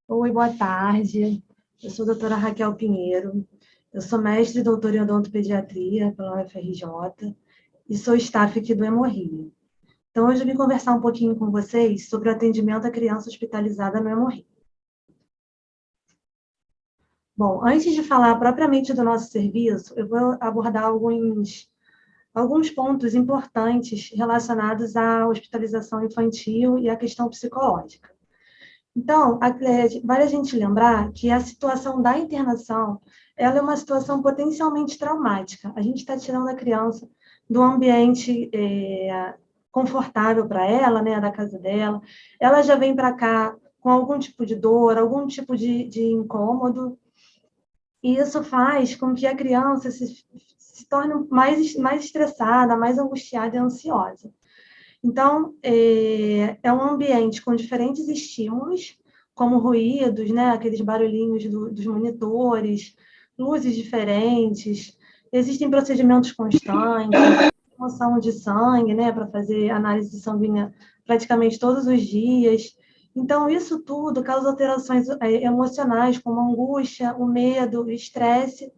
Oi, boa tarde. Eu sou a doutora Raquel Pinheiro. Eu sou mestre e doutora em odontopediatria pela UFRJ e sou staff aqui do Hemorrio. Então, hoje eu vim conversar um pouquinho com vocês sobre o atendimento à criança hospitalizada no Hemorrio. Bom, antes de falar propriamente do nosso serviço, eu vou abordar alguns pontos importantes relacionados à hospitalização infantil e à questão psicológica. Então, vale a gente lembrar que a situação da internação, ela é uma situação potencialmente traumática. A gente está tirando a criança do ambiente confortável para ela, né, da casa dela. Ela já vem para cá com algum tipo de dor, algum tipo de incômodo, e isso faz com que a criança se torne mais estressada, mais angustiada e ansiosa. Então, é um ambiente com diferentes estímulos, como ruídos, né, aqueles barulhinhos dos monitores, luzes diferentes, existem procedimentos constantes, remoção de sangue, né, para fazer análise sanguínea praticamente todos os dias. Então, isso tudo causa alterações emocionais, como a angústia, o medo, o estresse,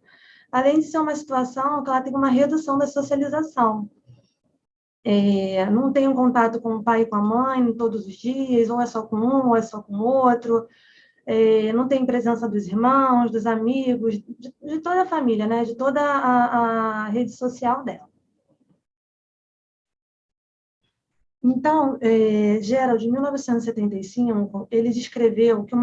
além de ser uma situação que ela tem uma redução da socialização. Não tem um contato com o pai e com a mãe todos os dias, ou é só com um, ou é só com o outro, não tem presença dos irmãos, dos amigos, de toda a família, né? De toda a rede social dela. Então, Gerald, em 1975, ele descreveu que o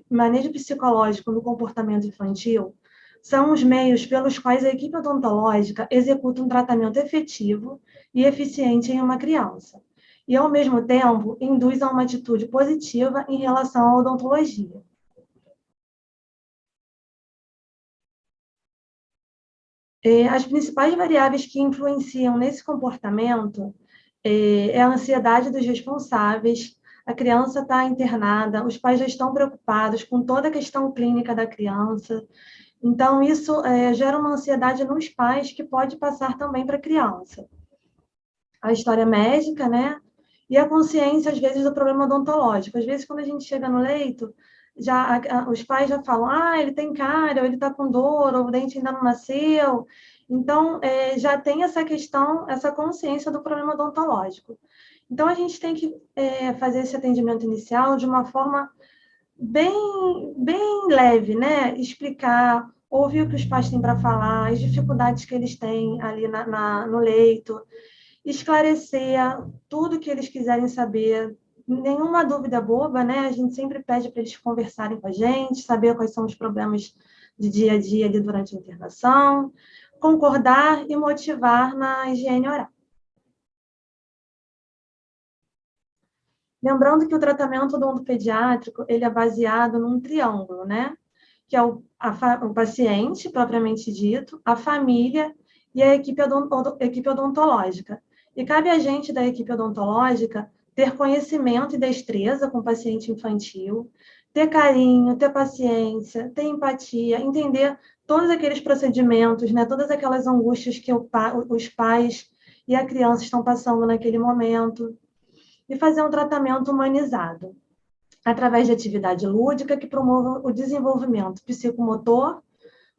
manejo psicológico no comportamento infantil são os meios pelos quais a equipe odontológica executa um tratamento efetivo e eficiente em uma criança, e, ao mesmo tempo, induz a uma atitude positiva em relação à odontologia. As principais variáveis que influenciam nesse comportamento é a ansiedade dos responsáveis, a criança está internada, os pais já estão preocupados com toda a questão clínica da criança, então isso gera uma ansiedade nos pais que pode passar também para a criança. A história médica, né? E a consciência, às vezes, do problema odontológico. Às vezes, quando a gente chega no leito, os pais já falam, ele tem cárie, ou ele está com dor, ou o dente ainda não nasceu. Então, já tem essa questão, essa consciência do problema odontológico. Então, a gente tem que fazer esse atendimento inicial de uma forma bem leve, né? Explicar, ouvir o que os pais têm para falar, as dificuldades que eles têm ali no leito, esclarecer tudo que eles quiserem saber, nenhuma dúvida boba, né? A gente sempre pede para eles conversarem com a gente, saber quais são os problemas de dia a dia ali durante a internação, concordar e motivar na higiene oral. Lembrando que o tratamento odontopediátrico, ele é baseado num triângulo, né? Que é o paciente, propriamente dito, a família e a equipe odontológica. E cabe a gente da equipe odontológica ter conhecimento e destreza com o paciente infantil, ter carinho, ter paciência, ter empatia, entender todos aqueles procedimentos, né? Todas aquelas angústias que os pais e a criança estão passando naquele momento, e fazer um tratamento humanizado, através de atividade lúdica que promova o desenvolvimento psicomotor,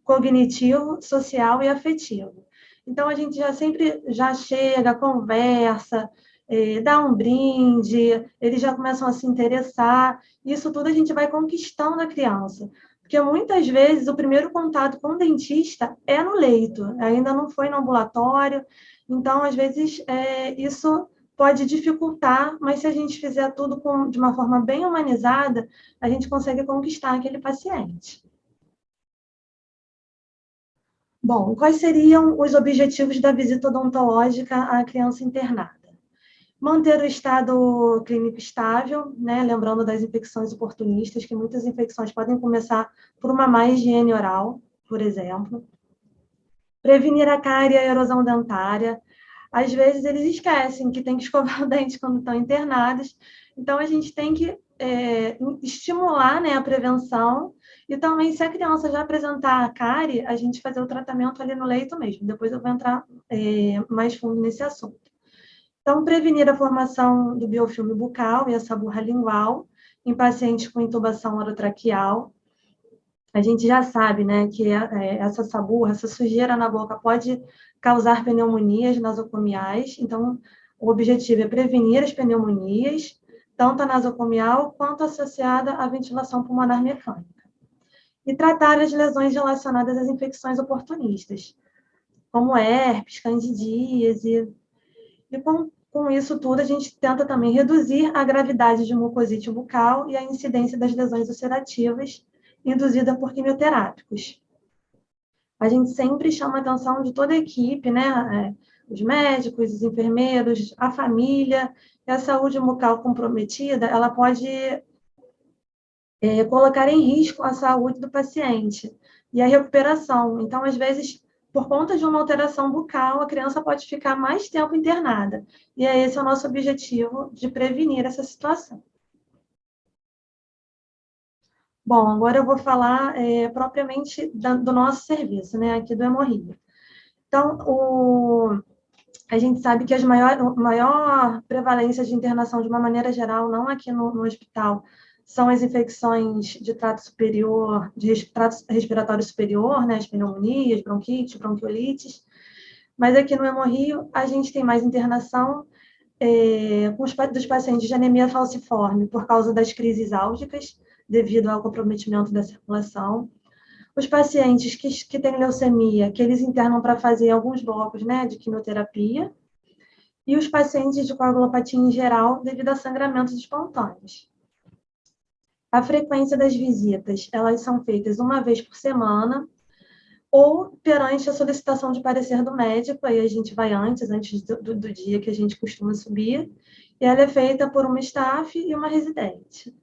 cognitivo, social e afetivo. Então, a gente já chega, conversa, dá um brinde, eles já começam a se interessar, isso tudo a gente vai conquistando a criança. Porque muitas vezes o primeiro contato com o dentista é no leito, ainda não foi no ambulatório, então, às vezes, isso pode dificultar, mas se a gente fizer tudo de uma forma bem humanizada, a gente consegue conquistar aquele paciente. Bom, quais seriam os objetivos da visita odontológica à criança internada? Manter o estado clínico estável, né? Lembrando das infecções oportunistas, que muitas infecções podem começar por uma má higiene oral, por exemplo. Prevenir a cárie e a erosão dentária. Às vezes eles esquecem que tem que escovar o dente quando estão internados, então a gente tem que estimular, né, a prevenção, e também se a criança já apresentar a cárie, a gente fazer o tratamento ali no leito mesmo. Depois eu vou entrar mais fundo nesse assunto. Então, prevenir a formação do biofilme bucal e essa burra lingual, em pacientes com intubação orotraqueal. A gente já sabe, né, que essa saburra, essa sujeira na boca pode causar pneumonias nosocomiais, então o objetivo é prevenir as pneumonias, tanto a nosocomial quanto associada à ventilação pulmonar mecânica. E tratar as lesões relacionadas às infecções oportunistas, como herpes, candidíase. E com isso tudo, a gente tenta também reduzir a gravidade de mucosite bucal e a incidência das lesões ulcerativas induzida por quimioterápicos. A gente sempre chama a atenção de toda a equipe, né? Os médicos, os enfermeiros, a família, e a saúde bucal comprometida, ela pode colocar em risco a saúde do paciente e a recuperação. Então, às vezes, por conta de uma alteração bucal, a criança pode ficar mais tempo internada. E esse é o nosso objetivo de prevenir essa situação. Bom, agora eu vou falar propriamente do nosso serviço, né, aqui do Hemorrio. Então, a gente sabe que a maior prevalência de internação, de uma maneira geral, não aqui no hospital, são as infecções de trato superior, de trato respiratório superior, né, as pneumonias, bronquite, bronquiolites. Mas aqui no Hemorrio, a gente tem mais internação dos pacientes de anemia falciforme por causa das crises álgicas, devido ao comprometimento da circulação. Os pacientes que têm leucemia, que eles internam para fazer alguns blocos, né, de quimioterapia, e os pacientes de coagulopatia em geral, devido a sangramentos espontâneos. A frequência das visitas, elas são feitas uma vez por semana, ou perante a solicitação de parecer do médico, aí a gente vai antes do dia que a gente costuma subir, e ela é feita por uma staff e uma residente.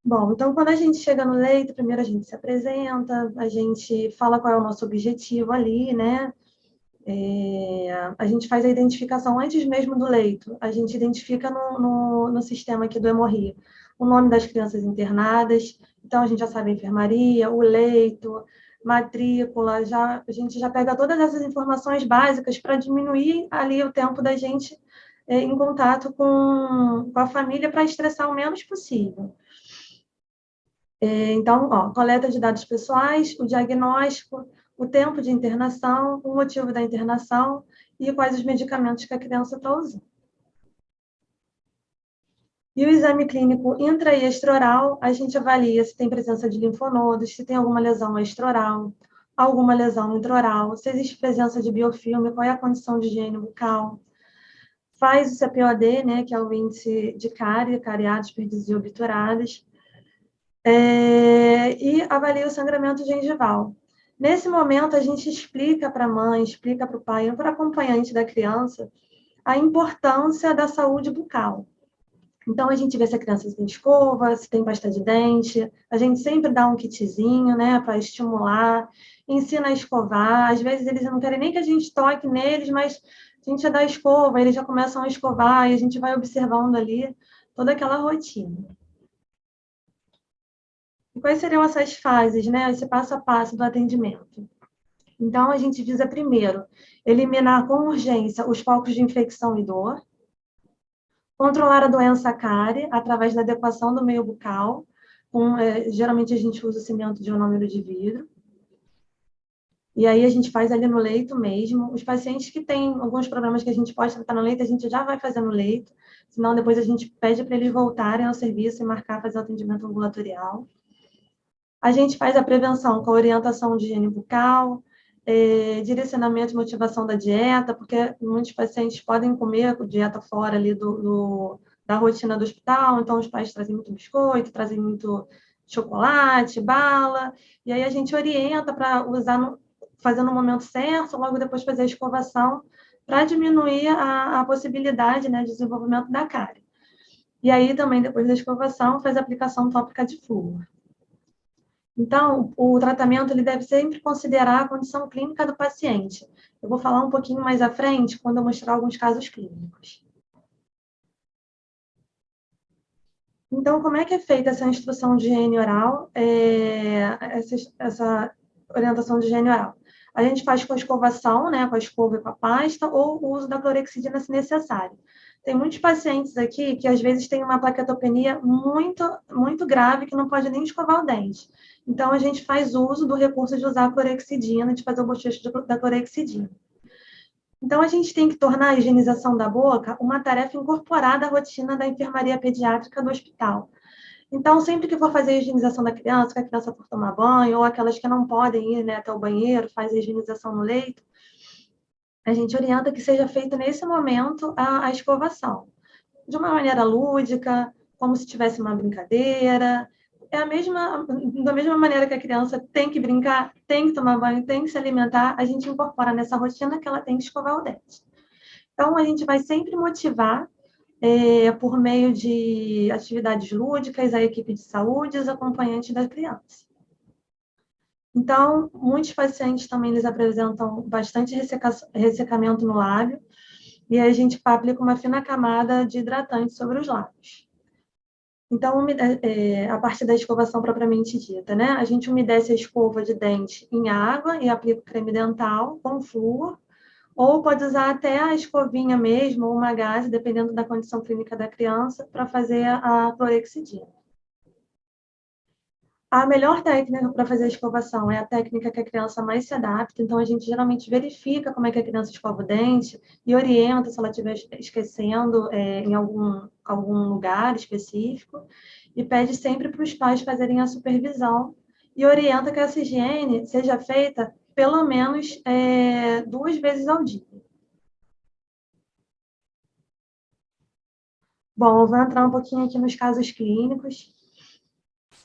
Bom, então quando a gente chega no leito, primeiro a gente se apresenta, a gente fala qual é o nosso objetivo ali, né? A gente faz a identificação antes mesmo do leito, a gente identifica no sistema aqui do Hemorrio o nome das crianças internadas, então a gente já sabe a enfermaria, o leito, matrícula, a gente já pega todas essas informações básicas para diminuir ali o tempo da gente em contato com a família para estressar o menos possível. Então, coleta de dados pessoais, o diagnóstico, o tempo de internação, o motivo da internação e quais os medicamentos que a criança está usando. E o exame clínico intra e extraoral, a gente avalia se tem presença de linfonodos, se tem alguma lesão extraoral, alguma lesão intraoral, se existe presença de biofilme, qual é a condição de higiene bucal. Faz o CPOD, né, que é o índice de cárie, cariados, perdidos e obturados. E avalia o sangramento gengival. Nesse momento, a gente explica para a mãe, explica para o pai, para o acompanhante da criança, a importância da saúde bucal. Então, a gente vê se a criança tem escova, se tem pasta de dente, a gente sempre dá um kitzinho, né, para estimular, ensina a escovar, às vezes eles não querem nem que a gente toque neles, mas a gente já dá escova, eles já começam a escovar, e a gente vai observando ali toda aquela rotina. E quais seriam essas fases, né, esse passo a passo do atendimento? Então, a gente visa primeiro eliminar com urgência os focos de infecção e dor, controlar a doença cárie através da adequação do meio bucal, geralmente a gente usa o cimento de ionômero de vidro, e aí a gente faz ali no leito mesmo. Os pacientes que têm alguns problemas que a gente pode tratar no leito, a gente já vai fazer no leito, senão depois a gente pede para eles voltarem ao serviço e marcar fazer o atendimento ambulatorial. A gente faz a prevenção com a orientação de higiene bucal, direcionamento e motivação da dieta, porque muitos pacientes podem comer dieta fora ali da rotina do hospital, então os pais trazem muito biscoito, trazem muito chocolate, bala, e aí a gente orienta para usar, fazer no momento certo, logo depois fazer a escovação, para diminuir a possibilidade, né, de desenvolvimento da cárie. E aí também, depois da escovação, faz a aplicação tópica de flúor. Então, o tratamento ele deve sempre considerar a condição clínica do paciente. Eu vou falar um pouquinho mais à frente, quando eu mostrar alguns casos clínicos. Então, como é que é feita essa instrução de higiene oral, essa orientação de higiene oral? A gente faz com a escovação, né, com a escova e com a pasta, ou o uso da clorexidina se necessário. Tem muitos pacientes aqui que, às vezes, têm uma plaquetopenia muito, muito grave, que não pode nem escovar o dente. Então, a gente faz uso do recurso de usar a clorexidina, de fazer o bochecho da clorexidina. Então, a gente tem que tornar a higienização da boca uma tarefa incorporada à rotina da enfermaria pediátrica do hospital. Então, sempre que for fazer a higienização da criança, que a criança for tomar banho, ou aquelas que não podem ir, né, até o banheiro, faz a higienização no leito, a gente orienta que seja feita nesse momento a escovação. De uma maneira lúdica, como se tivesse uma brincadeira. É da mesma maneira que a criança tem que brincar, tem que tomar banho, tem que se alimentar, a gente incorpora nessa rotina que ela tem que escovar o dente. Então, a gente vai sempre motivar, por meio de atividades lúdicas, a equipe de saúde e os acompanhantes da criança. Então, muitos pacientes também eles apresentam bastante ressecamento no lábio, e a gente aplica uma fina camada de hidratante sobre os lábios. Então, a parte da escovação propriamente dita, né? A gente umedece a escova de dente em água e aplica o creme dental com flúor, ou pode usar até a escovinha mesmo, ou uma gaze, dependendo da condição clínica da criança, para fazer a clorexidina. A melhor técnica para fazer a escovação é a técnica que a criança mais se adapta, então a gente geralmente verifica como é que a criança escova o dente e orienta se ela estiver esquecendo em algum lugar específico, e pede sempre para os pais fazerem a supervisão e orienta que essa higiene seja feita pelo menos 2 vezes ao dia. Bom, eu vou entrar um pouquinho aqui nos casos clínicos.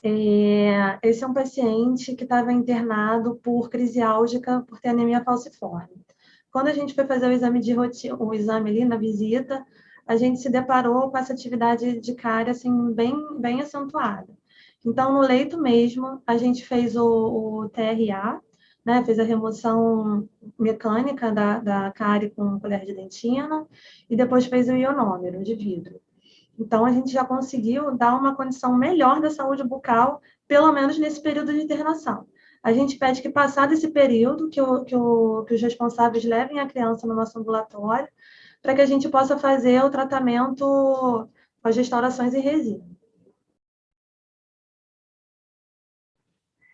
Esse é um paciente que estava internado por crise álgica, por ter anemia falciforme. Quando a gente foi fazer o exame de rotina, o exame ali na visita, a gente se deparou com essa atividade de cárie assim, bem, bem acentuada. Então, no leito mesmo, a gente fez o TRA, né, fez a remoção mecânica da cárie com colher de dentina, e depois fez o ionômero de vidro. Então, a gente já conseguiu dar uma condição melhor da saúde bucal, pelo menos nesse período de internação. A gente pede que, passado esse período, que os responsáveis levem a criança no nosso ambulatório, para que a gente possa fazer o tratamento com as restaurações em resina.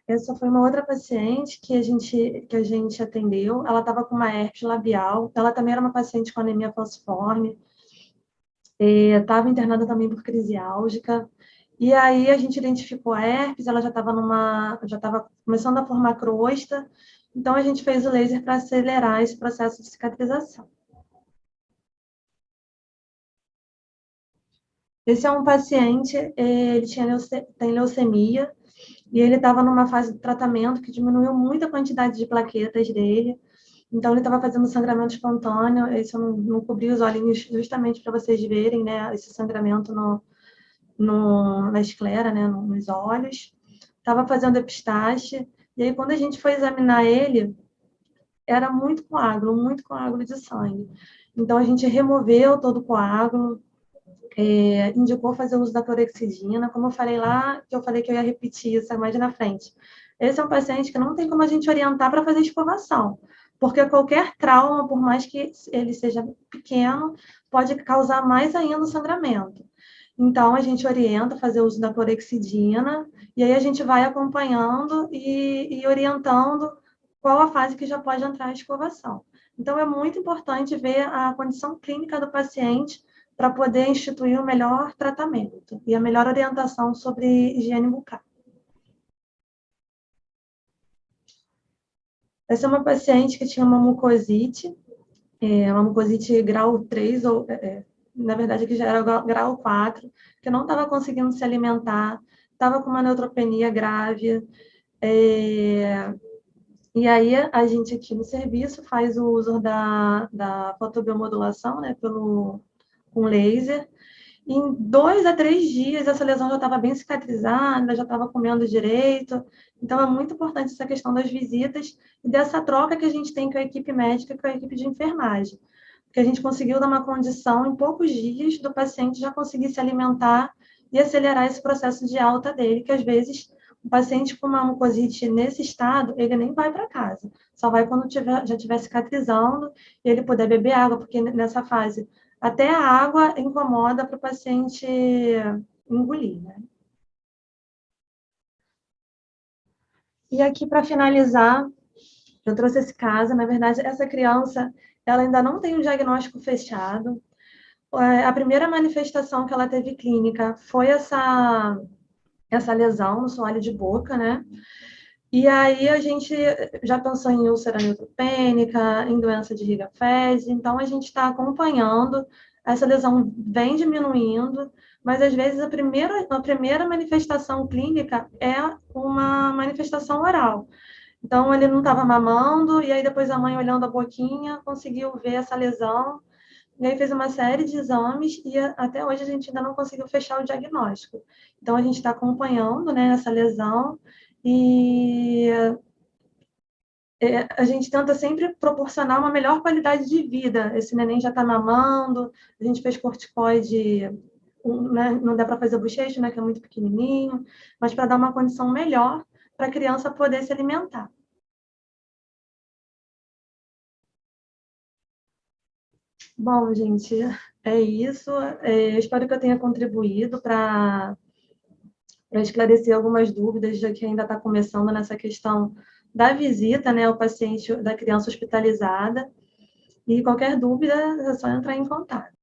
Essa foi uma outra paciente que a gente atendeu. Ela estava com uma herpes labial. Ela também era uma paciente com anemia falciforme. Estava internada também por crise álgica. E aí a gente identificou a herpes, ela já estava começando a formar crosta, então a gente fez o laser para acelerar esse processo de cicatrização. Esse é um paciente, ele tem leucemia, e ele estava numa fase de tratamento que diminuiu muito a quantidade de plaquetas dele, então ele estava fazendo sangramento espontâneo. Esse eu não cobri os olhinhos justamente para vocês verem, né, esse sangramento na esclera, né, nos olhos. Estava fazendo epistaxe, e aí quando a gente foi examinar ele, era muito coágulo de sangue. Então a gente removeu todo o coágulo, indicou fazer uso da clorexidina, como eu falei lá, que eu falei que eu ia repetir isso mais na frente. Esse é um paciente que não tem como a gente orientar para fazer escovação, porque qualquer trauma, por mais que ele seja pequeno, pode causar mais ainda o sangramento. Então, a gente orienta a fazer uso da clorexidina, e aí a gente vai acompanhando e orientando qual a fase que já pode entrar a escovação. Então, é muito importante ver a condição clínica do paciente para poder instituir o melhor tratamento e a melhor orientação sobre higiene bucal. Essa é uma paciente que tinha uma mucosite grau 3, ou, na verdade, que já era grau 4, que não estava conseguindo se alimentar, estava com uma neutropenia grave. E aí, a gente aqui no serviço faz o uso da fotobiomodulação, né, com laser. Em 2 a 3 dias, essa lesão já estava bem cicatrizada, já estava comendo direito. Então, é muito importante essa questão das visitas e dessa troca que a gente tem com a equipe médica e com a equipe de enfermagem. Porque a gente conseguiu dar uma condição, em poucos dias, do paciente já conseguir se alimentar e acelerar esse processo de alta dele, que às vezes o paciente com uma mucosite nesse estado, ele nem vai para casa. Só vai quando já estiver cicatrizando e ele puder beber água, porque nessa fase até a água incomoda para o paciente engolir, né? E aqui, para finalizar, eu trouxe esse caso. Na verdade, essa criança, ela ainda não tem um diagnóstico fechado. A primeira manifestação que ela teve clínica foi essa lesão no assoalho de boca, né? E aí a gente já pensou em úlcera neutropênica, em doença de Riga-Fez, então a gente está acompanhando, essa lesão vem diminuindo, mas às vezes a primeira manifestação clínica é uma manifestação oral. Então ele não estava mamando, e aí depois a mãe olhando a boquinha conseguiu ver essa lesão, e aí fez uma série de exames e até hoje a gente ainda não conseguiu fechar o diagnóstico. Então a gente está acompanhando, né, essa lesão e a gente tenta sempre proporcionar uma melhor qualidade de vida. Esse neném já está mamando, a gente fez corticoide, né, não dá para fazer bochecho, né, que é muito pequenininho, mas para dar uma condição melhor para a criança poder se alimentar. Bom, gente, é isso. Espero que eu tenha contribuído para esclarecer algumas dúvidas, já que ainda está começando nessa questão da visita, né, ao paciente, da criança hospitalizada. E qualquer dúvida é só entrar em contato.